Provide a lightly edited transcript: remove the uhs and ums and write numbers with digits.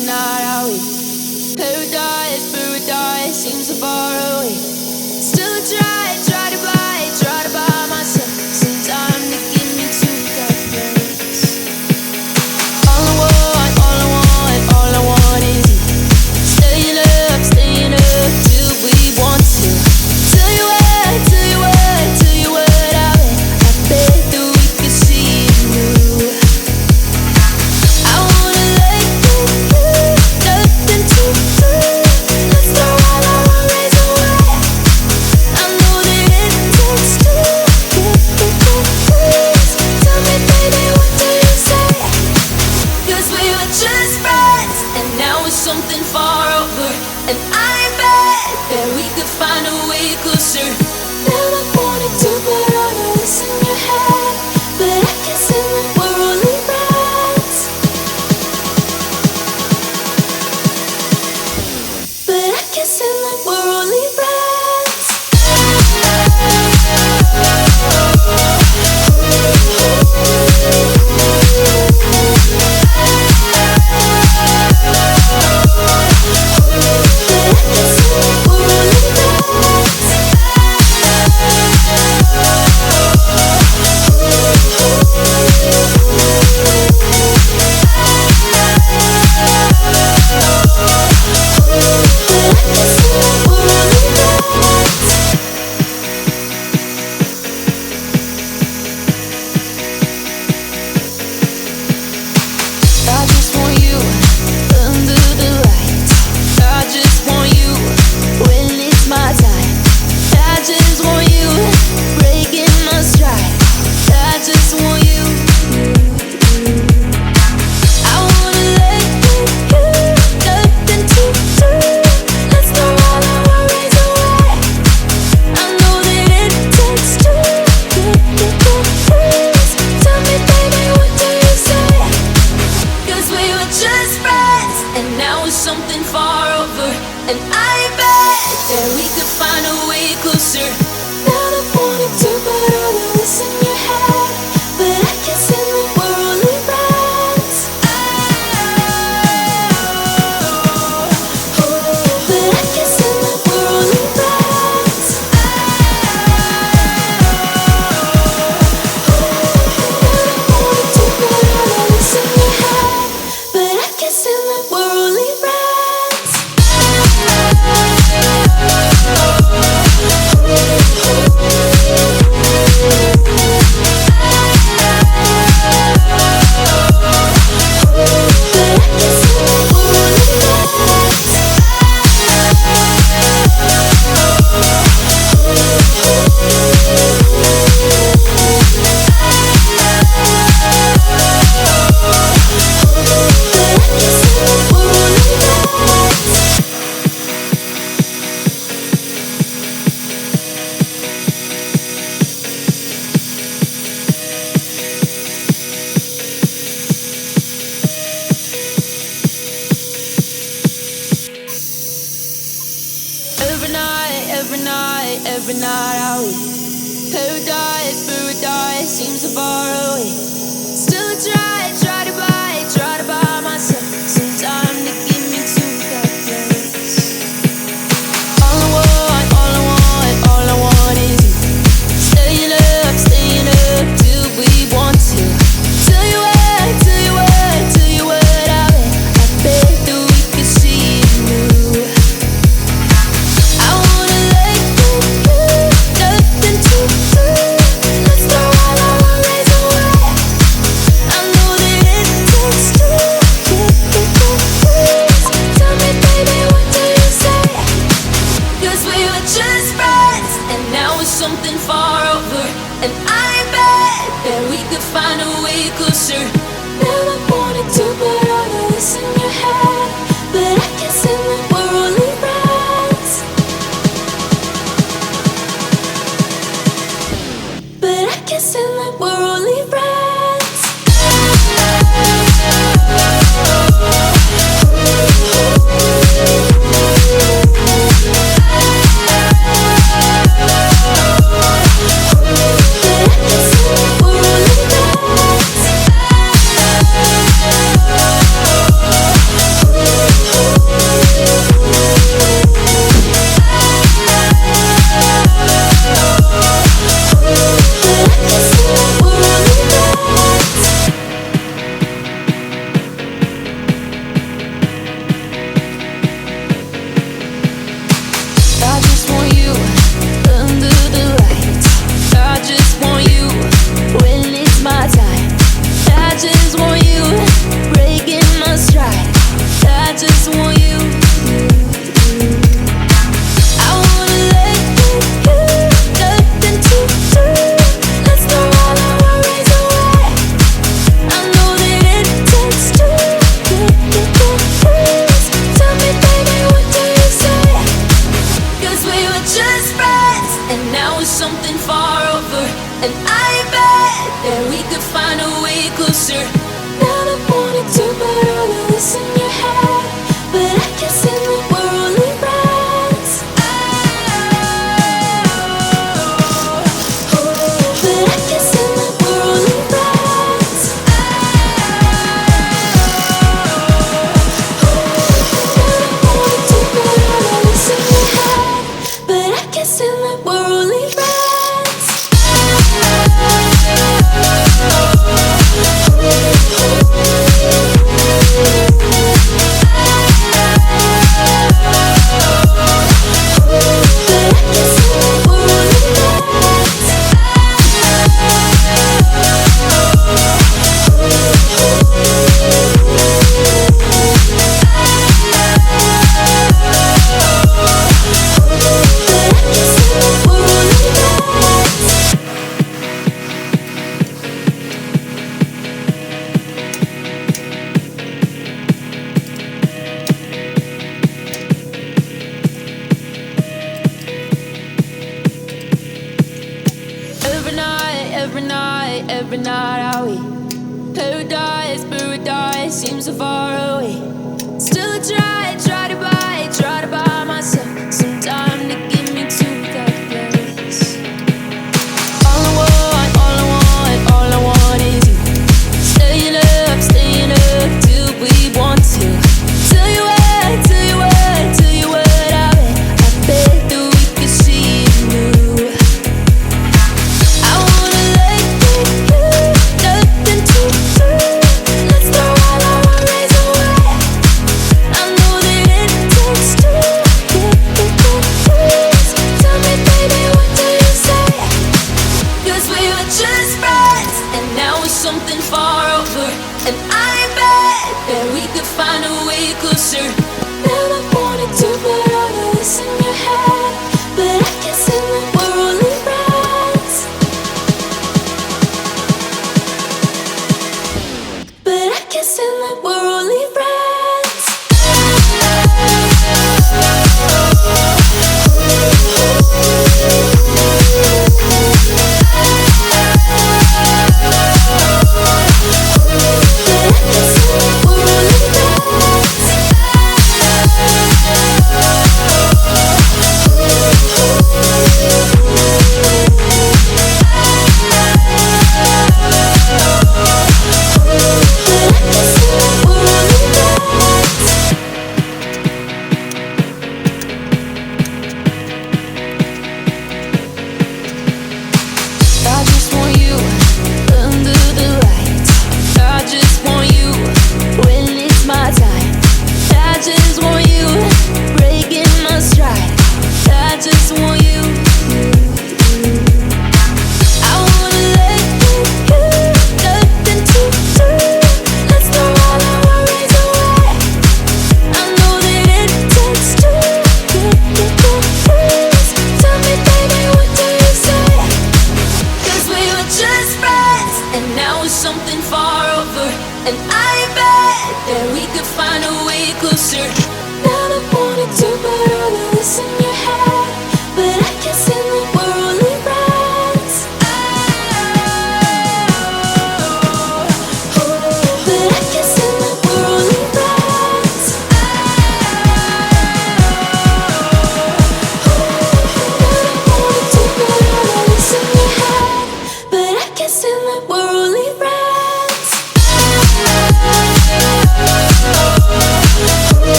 every night are we? Paradise, paradise seems so far away. Still I try to buy myself some time to get me to that place. All I want is you. Staying up till we want to. Tell you what I bet that we could see it through. I wanna let you, nothing to do. Let's go all our ways away. I know that it takes two to get the place. Tell me, baby, what do you say? 'Cause we were just friends, and now it's something far over. And I bet that we could find a way closer. Never wanted to put all of this in your head, but I guess in the we're only friends. But I guess in the we're only friends. I just want you under the lights. I just want you when it's my time. I just want you breaking my stride. I just want you. I wanna let you, nothing to do. Let's go all our worries away. I know that it takes two to get the place. Tell me, baby, what do you say? 'Cause we were just friends, and now it's something far over. And I bet that we could find a way closer. Never wanted to put all of this in your head, but I guess in the we're only friends. But I guess in the we're only friends. Never wanted to put all of this in your head, but I guess in the we're only friends. Every night are we? Paradise, paradise seems so far away. Still I try to buy myself some time to get me to that place. All I want is you. Staying up till we want to. Tell you what I bet that we could see it through. I wanna let you, nothing to do. Let's go all our worries away. something far over, and I bet that we could find a way closer. Never wanted to put all of this in your head, but I guess in the world it runs. But I guess in the world it runs. Never wanted to put all of this in your head, but I guess in the world it runs. Every night are we paradise, paradise seems so far away.